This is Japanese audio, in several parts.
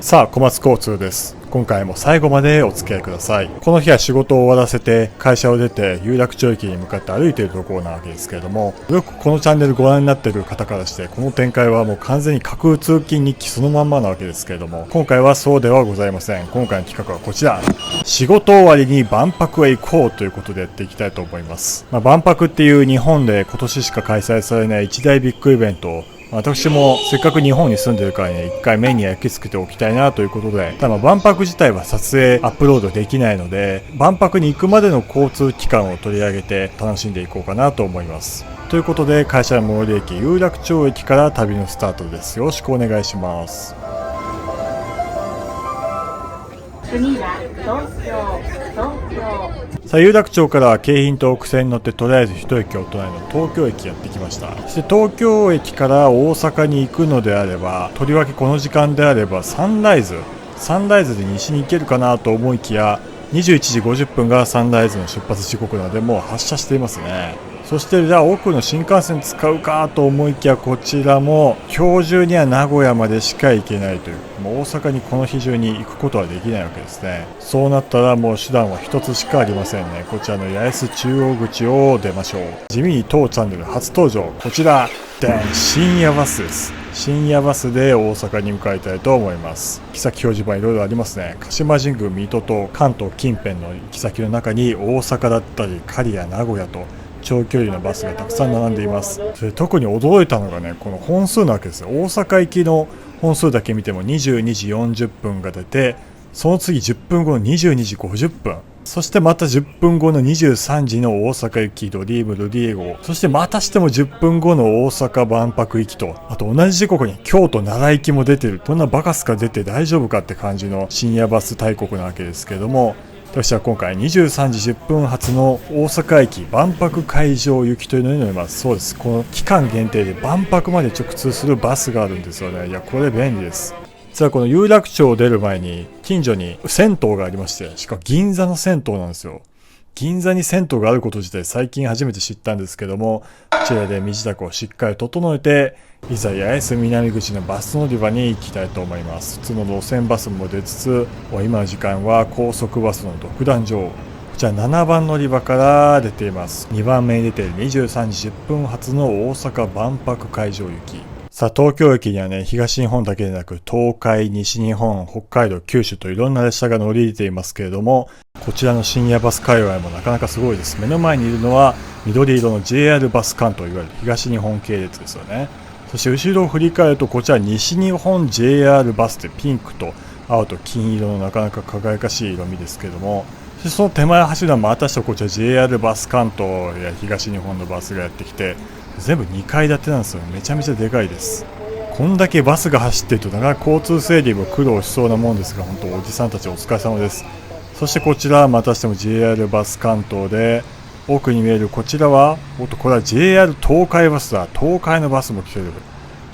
さあ、小松交通です。今回も最後までお付き合いください。この日は仕事を終わらせて会社を出て有楽町駅に向かって歩いているところなわけですけれども、よくこのチャンネルご覧になっている方からしてこの展開はもう完全に架空通勤日記そのまんまなわけですけれども、今回はそうではございません。今回の企画はこちら、仕事終わりに万博へ行こうということでやっていきたいと思います。万博っていう日本で今年しか開催されない一大ビッグイベントを私もせっかく日本に住んでるからね、一回目に焼き付けておきたいなということで、ただ万博自体は撮影アップロードできないので、万博に行くまでの交通機関を取り上げて楽しんでいこうかなと思います。ということで、会社の最寄り駅有楽町駅から旅のスタートです。よろしくお願いします。次は東京。さあ、有楽町から京浜東北線に乗ってとりあえず一駅お隣の東京駅やってきました。そして東京駅から大阪に行くのであれば、とりわけこの時間であればサンライズで西に行けるかなと思いきや、21時50分がサンライズの出発時刻なのでもう発車していますね。そしてじゃあ奥の新幹線使うかと思いきや、こちらも今日中には名古屋までしか行けないという、もう大阪にこの日中に行くことはできないわけですね。そうなったらもう手段は一つしかありませんね。こちらの八重洲中央口を出ましょう。地味に当チャンネル初登場、こちら深夜バスです。深夜バスで大阪に向かいたいと思います。行き先表示板いろいろありますね。鹿島神宮、水戸と関東近辺の行き先の中に大阪だったり刈谷、名古屋と長距離のバスがたくさん並んでいます。それ特に驚いたのがね、この本数なわけですよ。大阪行きの本数だけ見ても22時40分が出て、その次10分後の22時50分、そしてまた10分後の23時の大阪行きドリームルディエゴ、そしてまたしても10分後の大阪万博行きと、あと同じ時刻に京都奈良行きも出てる。どんなバカスカ出て大丈夫かって感じの深夜バス大国なわけですけれども、私は今回23時10分発の大阪駅万博会場行きというのに乗ります。そうです。この期間限定で万博まで直通するバスがあるんですよね。いや、これ便利です。実はこの有楽町を出る前に近所に銭湯がありまして、しかも銀座の銭湯なんですよ。銀座に銭湯があること自体最近初めて知ったんですけども、こちらで身支度をしっかり整えて、いざ八重洲南口のバス乗り場に行きたいと思います。普通の路線バスも出つつ、今の時間は高速バスの独壇場。こちら7番乗り場から出ています。2番目に出ている23時10分発の大阪万博会場行き。さあ、東京駅にはね、東日本だけでなく東海、西日本、北海道、九州といろんな列車が乗り入れていますけれども、こちらの深夜バス界隈もなかなかすごいです。目の前にいるのは緑色の JR バス関東、いわゆる東日本系列ですよね。そして後ろを振り返ると、こちら西日本 JR バスでピンクと青と金色のなかなか輝かしい色味ですけれども、その手前走るのはまたしてこちら JR バス関東や東日本のバスがやってきて、全部2階建てなんですよ。めちゃめちゃでかいです。こんだけバスが走っているとなかなか交通整理も苦労しそうなもんですが、本当おじさんたちお疲れ様です。そしてこちらはまたしても JR バス関東で、奥に見えるこちらは、これは JR 東海バスだ。東海のバスも来ている。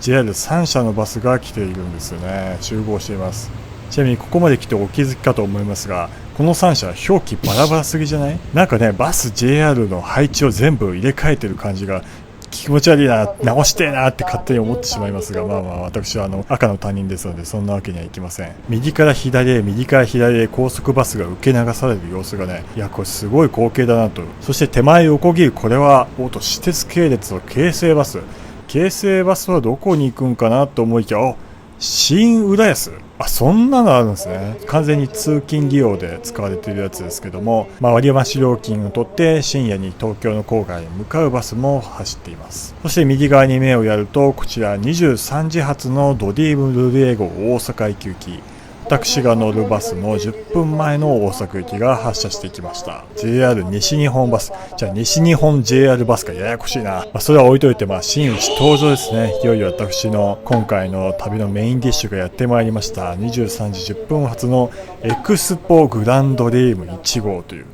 JR3 社のバスが来ているんですよね。集合しています。ちなみにここまで来てお気づきかと思いますが、この3社表記バラバラすぎじゃない？なんかね、バス JR の配置を全部入れ替えてる感じが気持ち悪いな、直してえなって勝手に思ってしまいますが、私は赤の他人ですので、そんなわけにはいきません。右から左へ高速バスが受け流される様子がね、いや、これすごい光景だなと。そして手前横切る、これは私鉄系列の京成バス。京成バスはどこに行くんかなと思いきや、新浦安、そんなのあるんですね。完全に通勤利用で使われているやつですけども、割増料金を取って深夜に東京の郊外に向かうバスも走っています。そして右側に目をやると、こちら23時発のドリームルディエゴ大阪行き行き、私が乗るバスの10分前の大阪行きが発車してきました。 JR 西日本バス。じゃあ西日本 JR バスか、ややこしいな。それは置いといて、真打ち登場ですね。いよいよ私の今回の旅のメインディッシュがやってまいりました。23時10分発のエクスポグランドリーム1号という、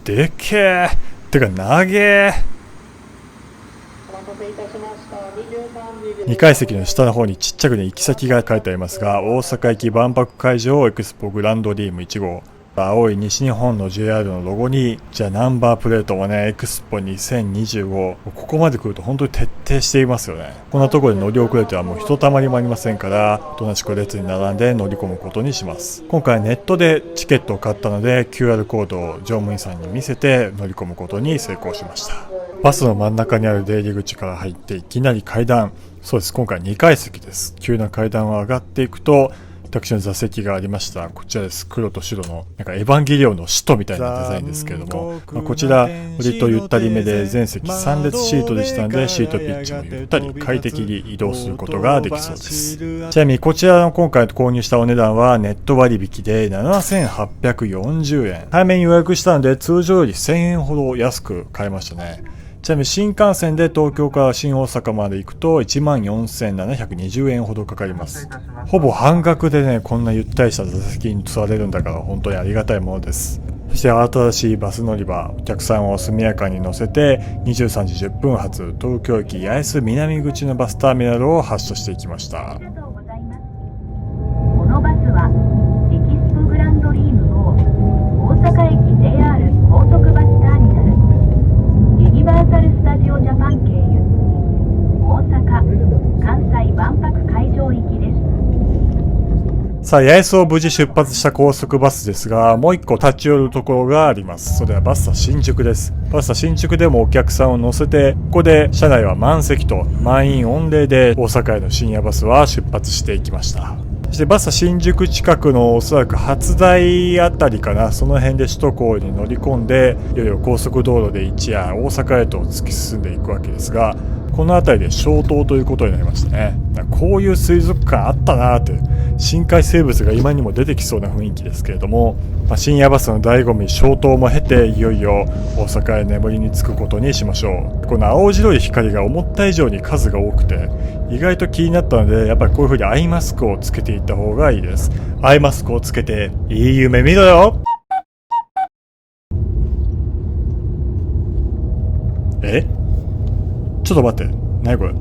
でっけーてか長え。2階席の下の方にちっちゃくね、行き先が書いてありますが、大阪行き万博会場エクスポグランドリーム1号。青い西日本の JR のロゴに、じゃあナンバープレートもね、エクスポ2025。ここまで来ると本当に徹底していますよね。こんなところで乗り遅れてはもうひとたまりもありませんから、おとなしく列に並んで乗り込むことにします。今回ネットでチケットを買ったので、QR コードを乗務員さんに見せて乗り込むことに成功しました。バスの真ん中にある出入り口から入っていきなり階段。そうです、今回2階席です。急な階段を上がっていくと、私の座席がありました。こちらです。黒と白のなんかエヴァンゲリオンの使徒みたいなデザインですけれども、こちら割とゆったりめで全席3列シートでしたので、シートピッチもゆったり快適に移動することができそうです。ちなみにこちらの今回購入したお値段はネット割引で7840円。早めに予約したので通常より1000円ほど安く買えましたね。ちなみに新幹線で東京から新大阪まで行くと14,720円ほどかかります。ほぼ半額でね、こんなゆったりした座席に座れるんだから本当にありがたいものです。そして新しいバス乗り場、お客さんを速やかに乗せて23時10分発東京駅八重洲南口のバスターミナルを発車していきました。このバスはエキスポグランドリーム号大阪駅 JR 高速バスターミナルユニバーサル・スタジオ・ジャパン経由大阪・関西万博会場行きです。さあ、八重洲を無事出発した高速バスですが、もう一個立ち寄るところがあります。それはバスタ新宿です。バスタ新宿でもお客さんを乗せて、ここで車内は満席と満員御礼で大阪への深夜バスは出発していきました。そしてバスタ新宿近くのおそらく初台あたりかな、その辺で首都高に乗り込んで、いよいよ高速道路で一夜大阪へと突き進んでいくわけですが、この辺りで消灯ということになりましたね。こういう水族館あったなーって、深海生物が今にも出てきそうな雰囲気ですけれども、深夜バスの醍醐味消灯も経て、いよいよ大阪へ眠りにつくことにしましょう。この青白い光が思った以上に数が多くて意外と気になったので、やっぱりこういう風にアイマスクをつけていった方がいいです。アイマスクをつけていい夢見ろよ。ちょっと待って、何これ、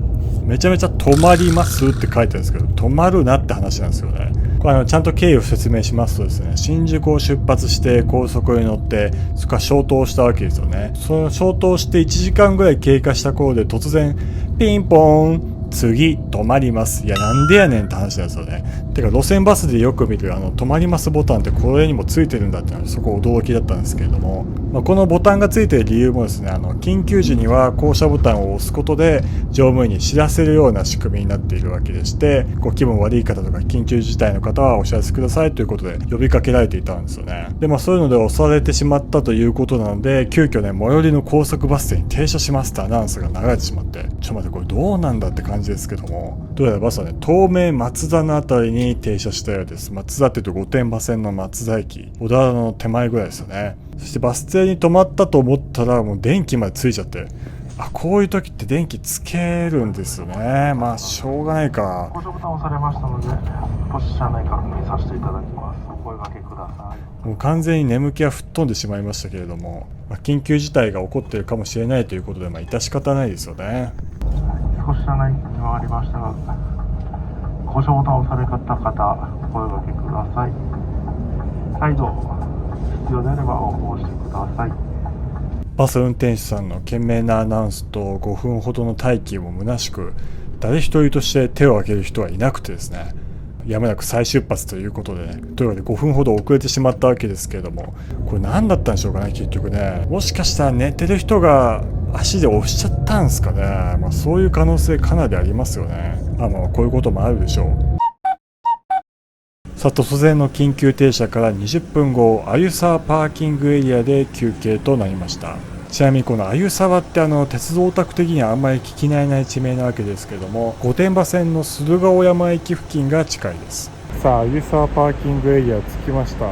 めちゃめちゃ止まりますって書いてあるんですけど、止まるなって話なんですよね。これちゃんと経緯を説明しますとですね、新宿を出発して高速に乗って、そこから消灯したわけですよね。その消灯して1時間ぐらい経過した頃で突然ピンポーン、次止まります。いや、なんでやねんって話なんですよね。てか路線バスでよく見る止まりますボタンってこれにもついてるんだっていうのはそこ驚きだったんですけれども、このボタンがついている理由もですね、緊急時には降車ボタンを押すことで乗務員に知らせるような仕組みになっているわけでして、気分悪い方とか緊急事態の方はお知らせくださいということで呼びかけられていたんですよね。でそういうので押されてしまったということなので、急遽ね、最寄りの高速バス停に停車しますってアナウンスが流れてしまって、ちょっと待って、これどうなんだって感じですけども、どうやらバスはね、東名松田のあたりに停車したようです。松田って言うと御殿場線の松田駅、小田原の手前ぐらいですよね。そしてバス停に止まったと思ったらもう電気までついちゃって、こういう時って電気つけるんですよね。しょうがないか。ご乗ボタン押されましたので、少し車内確認させていただきます。お声掛けください。もう完全に眠気は吹っ飛んでしまいましたけれども、緊急事態が起こっているかもしれないということで、致し方ないですよね。少し車内に回りましたが、ご乗ボタンを押された方、お声掛けください。再度必要であれば応募してください。バス運転手さんの懸命なアナウンスと5分ほどの待機も虚しく、誰一人として手を挙げる人はいなくてですね、やむなく再出発ということでね、というわけで5分ほど遅れてしまったわけですけれども、これ何だったんでしょうかね、結局ね。もしかしたら寝てる人が足で押しちゃったんですかね。そういう可能性かなりありますよね。こういうこともあるでしょう。さあ、突然の緊急停車から20分後、鮎沢パーキングエリアで休憩となりました。ちなみにこの鮎沢って鉄道オタク的にはあんまり聞き慣れない地名なわけですけども、御殿場線の駿河尾山駅付近が近いです。さあ、鮎沢パーキングエリア着きました。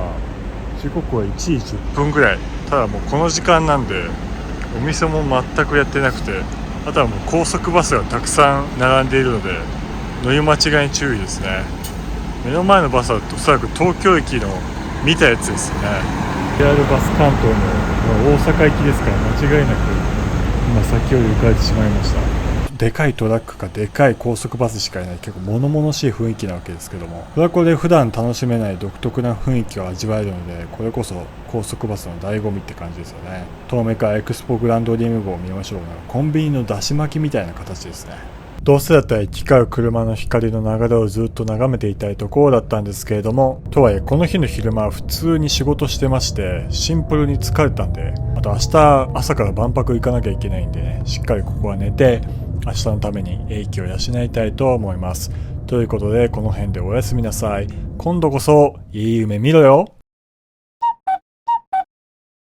時刻は1時10分ぐらい。ただもうこの時間なんでお店も全くやってなくて、あとはもう高速バスがたくさん並んでいるので乗り間違いに注意ですね。目の前のバスはおそらく東京駅の見たやつですね。JR バス関東の大阪行きですから、間違いなく今先ほど行かれてしまいました。でかいトラックかでかい高速バスしかいない結構物々しい雰囲気なわけですけども、これはこれで普段楽しめない独特な雰囲気を味わえるので、これこそ高速バスの醍醐味って感じですよね。遠目からエクスポグランドリーム号を見ましょう。コンビニのだし巻きみたいな形ですね。どうせだったら行き交う車の光の流れをずっと眺めていたいところだったんですけれども、とはいえこの日の昼間は普通に仕事してまして、シンプルに疲れたんで、あと明日朝から万博行かなきゃいけないんでね、しっかりここは寝て明日のために英気を養いたいと思います。ということでこの辺でおやすみなさい。今度こそいい夢見ろよ。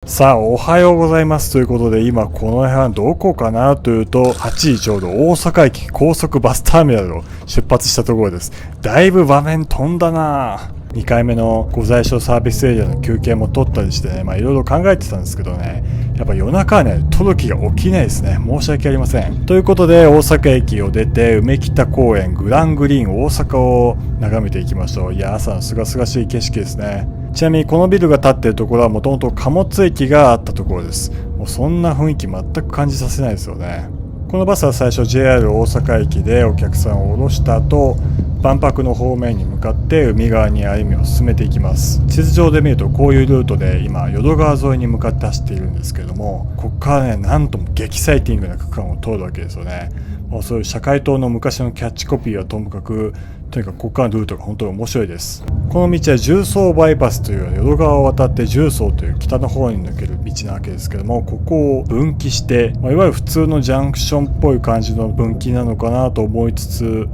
さあ、おはようございますということで、今この辺はどこかなというと、8時ちょうど大阪駅高速バスターミナルを出発したところです。だいぶ場面飛んだな。2回目の御在所サービスエリアの休憩も取ったりしてね、いろいろ考えてたんですけどね、やっぱ夜中はね、届きが起きないですね。申し訳ありません。ということで、大阪駅を出て、梅北公園グラングリーン大阪を眺めていきましょう。いや、朝のすがすがしい景色ですね。ちなみにこのビルが建っているところはもともと貨物駅があったところです。もうそんな雰囲気全く感じさせないですよね。このバスは最初 JR 大阪駅でお客さんを降ろした後、万博の方面に向かって海側に歩みを進めていきます。地図上で見るとこういうルートで今淀川沿いに向かって走っているんですけれども、ここからね、なんとも激サイティングな区間を通るわけですよね。もうそういう社会党の昔のキャッチコピーはともかく、とにかくここからのルートが本当に面白いです。この道は重曹バイパスという淀川を渡って重曹という北の方に抜ける道なわけですけども、ここを分岐して、いわゆる普通のジャンクションっぽい感じの分岐なのかなと思いつつ、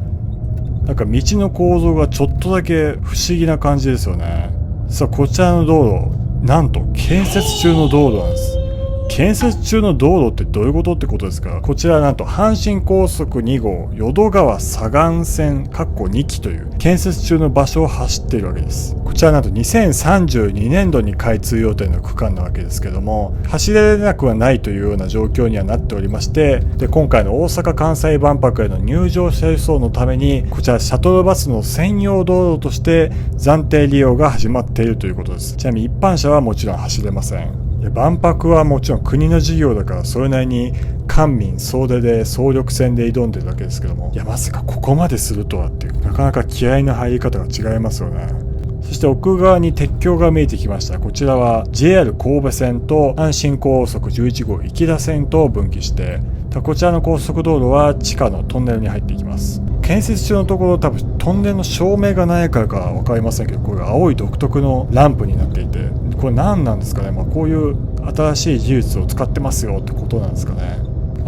なんか道の構造がちょっとだけ不思議な感じですよね。さあ、こちらの道路、なんと建設中の道路なんです。建設中の道路ってどういうことってことですか。こちらはなんと阪神高速2号淀川左岸線2期という建設中の場所を走っているわけです。こちらなんと2032年度に開通予定の区間なわけですけども、走れなくはないというような状況にはなっておりまして、で今回の大阪・関西万博への入場者輸送のためにこちらシャトルバスの専用道路として暫定利用が始まっているということです。ちなみに一般車はもちろん走れません。万博はもちろん国の事業だからそれなりに官民総出で総力戦で挑んでるわけですけども、いやまさかここまでするとはっていう、なかなか気合の入り方が違いますよね。そして奥側に鉄橋が見えてきました。こちらは JR 神戸線と阪神高速11号池田線と分岐して、こちらの高速道路は地下のトンネルに入っていきます。建設中のところ多分トンネルの照明がないからか分かりませんけど、これ青い独特のランプになっていて、これ何なんですかね。こういう新しい技術を使ってますよってことなんですかね。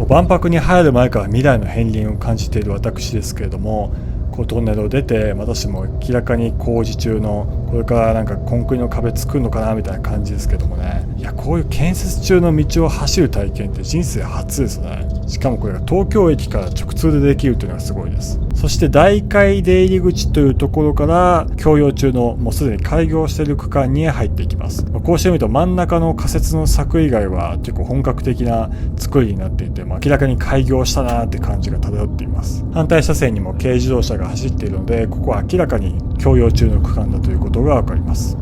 万博に入る前から未来の片鱗を感じている私ですけれども、こうトンネルを出て、私も明らかに工事中のこれからなんかコンクリの壁作るのかなみたいな感じですけどもね。いや、こういう建設中の道を走る体験って人生初ですね。しかもこれが東京駅から直通でできるというのがすごいです。そして大階出入り口というところから供用中のもうすでに開業している区間に入っていきます。こうしてみると真ん中の仮設の柵以外は結構本格的な作りになっていて、明らかに開業したなーって感じが漂っています。反対車線にも軽自動車が走っているので、ここは明らかに供用中の区間だということがわかります。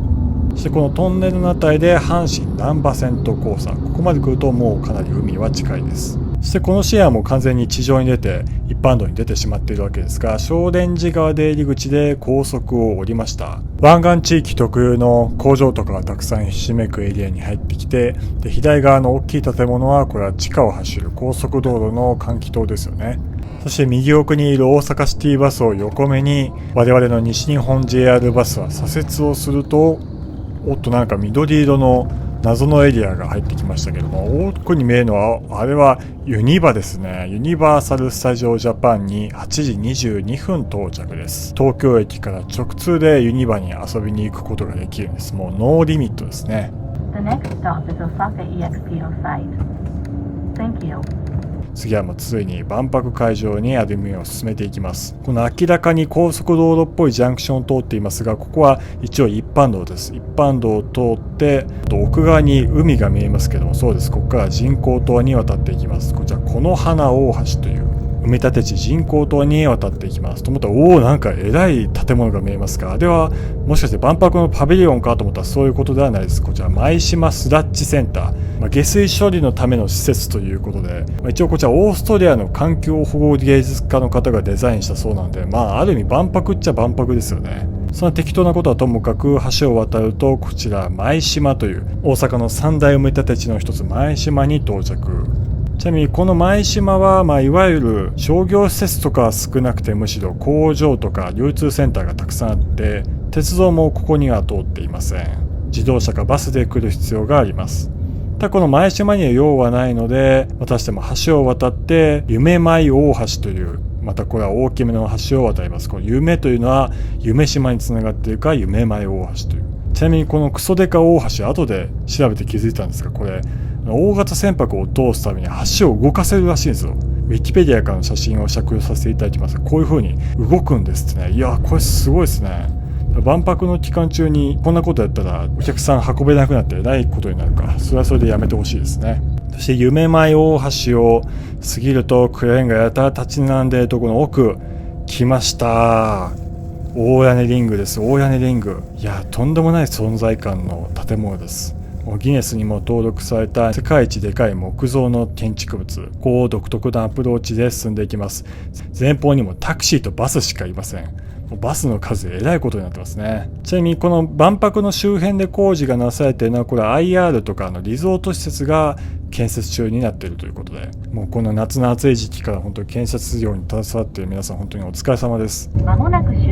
そしてこのトンネルのあたりで阪神難波線と交差、ここまで来るともうかなり海は近いです。そしてこのシェアも完全に地上に出て一般道に出てしまっているわけですが、正蓮寺川出入り口で高速を降りました。湾岸地域特有の工場とかがたくさんひしめくエリアに入ってきて、で左側の大きい建物はこれは地下を走る高速道路の換気塔ですよね。そして右奥にいる大阪シティバスを横目に我々の西日本 JR バスは左折をすると、おっとなんか緑色の謎のエリアが入ってきましたけども、奥に見えるのはあれはユニバですね。ユニバーサル・スタジオ・ジャパンに8時22分到着です。東京駅から直通でユニバに遊びに行くことができるんです。もうノーリミットですね。The next stop is Osaka EXPO site. Thank you. 次はもうついに万博会場に歩みを進めていきます。この明らかに高速道路っぽいジャンクションを通っていますが、ここは一応一般道です。一般道を通って奥側に海が見えますけども、そうです。ここから人工島に渡っていきます。こちらこの花大橋という埋め立て地人工島に渡っていきますと思ったら、なんか偉い建物が見えますか。ではもしかして万博のパビリオンかと思ったらそういうことではないです。こちら舞島スラッジセンター、下水処理のための施設ということで、一応こちらオーストリアの環境保護芸術家の方がデザインしたそうなんで、ある意味万博っちゃ万博ですよね。そんな適当なことはともかく、橋を渡るとこちら舞島という大阪の三大埋め立て地の一つ舞島に到着。ちなみにこの舞島は、いわゆる商業施設とかは少なくて、むしろ工場とか流通センターがたくさんあって、鉄道もここには通っていません。自動車かバスで来る必要があります。ただこの舞島には用はないので、ましても橋を渡って夢舞大橋という、またこれは大きめの橋を渡ります。この夢というのは夢島につながっているか夢舞大橋という。ちなみにこのクソデカ大橋、後で調べて気づいたんですが、これ大型船舶を通すために橋を動かせるらしいんですよ。ウィキペディアからの写真を借用させていただきます。こういう風に動くんですってね。いや、これすごいですね。万博の期間中にこんなことやったらお客さん運べなくなってえらいことになるか、それはそれでやめてほしいですね。そして夢舞大橋を過ぎるとクレーンがやたら立ち並んでいるところの奥来ました。大屋根リングです。大屋根リング、いやとんでもない存在感の建物です。ギネスにも登録された世界一でかい木造の建築物、独特なアプローチで進んでいきます。前方にもタクシーとバスしかいません。バスの数えらいことになってますね。ちなみにこの万博の周辺で工事がなされているのは、これ IR とかリゾート施設が建設中になっているということで、もうこの夏の暑い時期から本当に建設業に携わっている皆さん、本当にお疲れ様です。まもなく終着、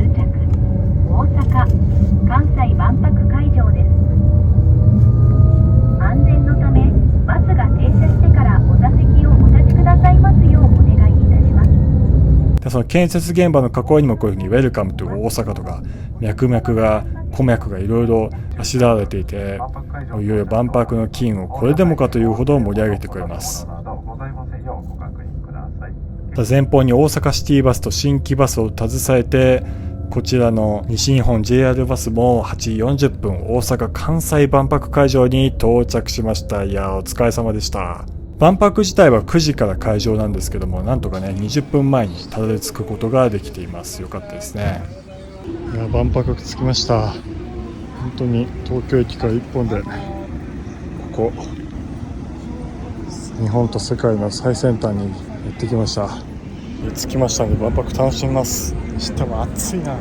大阪・関西万博会場です。安全のためバスが停車してからお座席をお立ちくださいますようお願いいたします。その建設現場の囲いにもこういうふうにウェルカムと大阪とか脈々が小脈がいろいろあしらわれていて、いよいよ万博の機運をこれでもかというほど盛り上げてくれます。前方に大阪シティバスと新規バスを携えて、こちらの西日本 JR バスも8時40分大阪・関西万博会場に到着しました。いやお疲れ様でした。万博自体は9時から会場なんですけども、なんとかね20分前にたどり着くことができています。よかったですね。いや万博着きました。本当に東京駅から1本でここ日本と世界の最先端にやってきました。着きましたので万博楽しみます。明日も暑いな。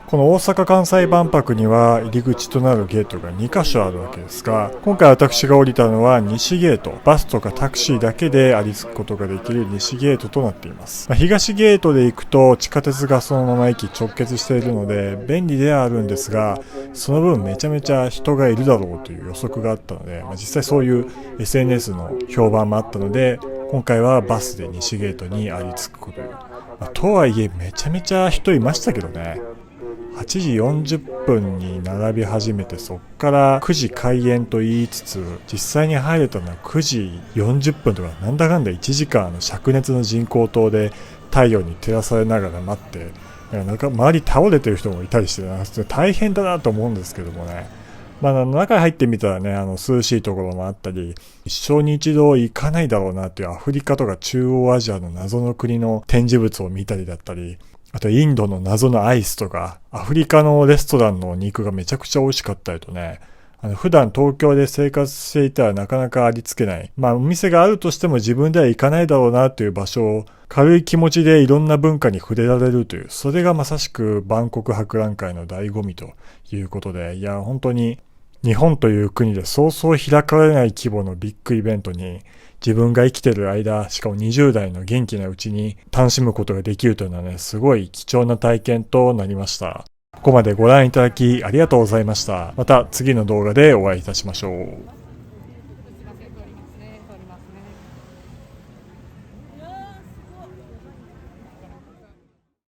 この大阪・関西万博には入り口となるゲートが2カ所あるわけですが、今回私が降りたのは西ゲート、バスとかタクシーだけでありつくことができる西ゲートとなっています。東ゲートで行くと地下鉄がそのまま駅直結しているので便利ではあるんですが、その分めちゃめちゃ人がいるだろうという予測があったので、実際そういう SNS の評判もあったので、今回はバスで西ゲートにありつくことに、とはいえめちゃめちゃ人いましたけどね。8時40分に並び始めて、そっから9時開演と言いつつ、実際に入れたのは9時40分とか、なんだかんだ1時間灼熱の人工灯で太陽に照らされながら待って、なんか周り倒れてる人もいたりして大変だなと思うんですけどもね。中に入ってみたらね、涼しいところもあったり、一生に一度行かないだろうなっていうアフリカとか中央アジアの謎の国の展示物を見たりだったり、あとインドの謎のアイスとか、アフリカのレストランの肉がめちゃくちゃ美味しかったりとね、普段東京で生活していたらなかなかありつけない。お店があるとしても自分では行かないだろうなという場所を軽い気持ちでいろんな文化に触れられるという、それがまさしく万国博覧会の醍醐味ということで、いや本当に日本という国でそうそう開かれない規模のビッグイベントに自分が生きてる間、しかも20代の元気なうちに楽しむことができるというのはね、すごい貴重な体験となりました。ここまでご覧いただきありがとうございました。また次の動画でお会いいたしましょう。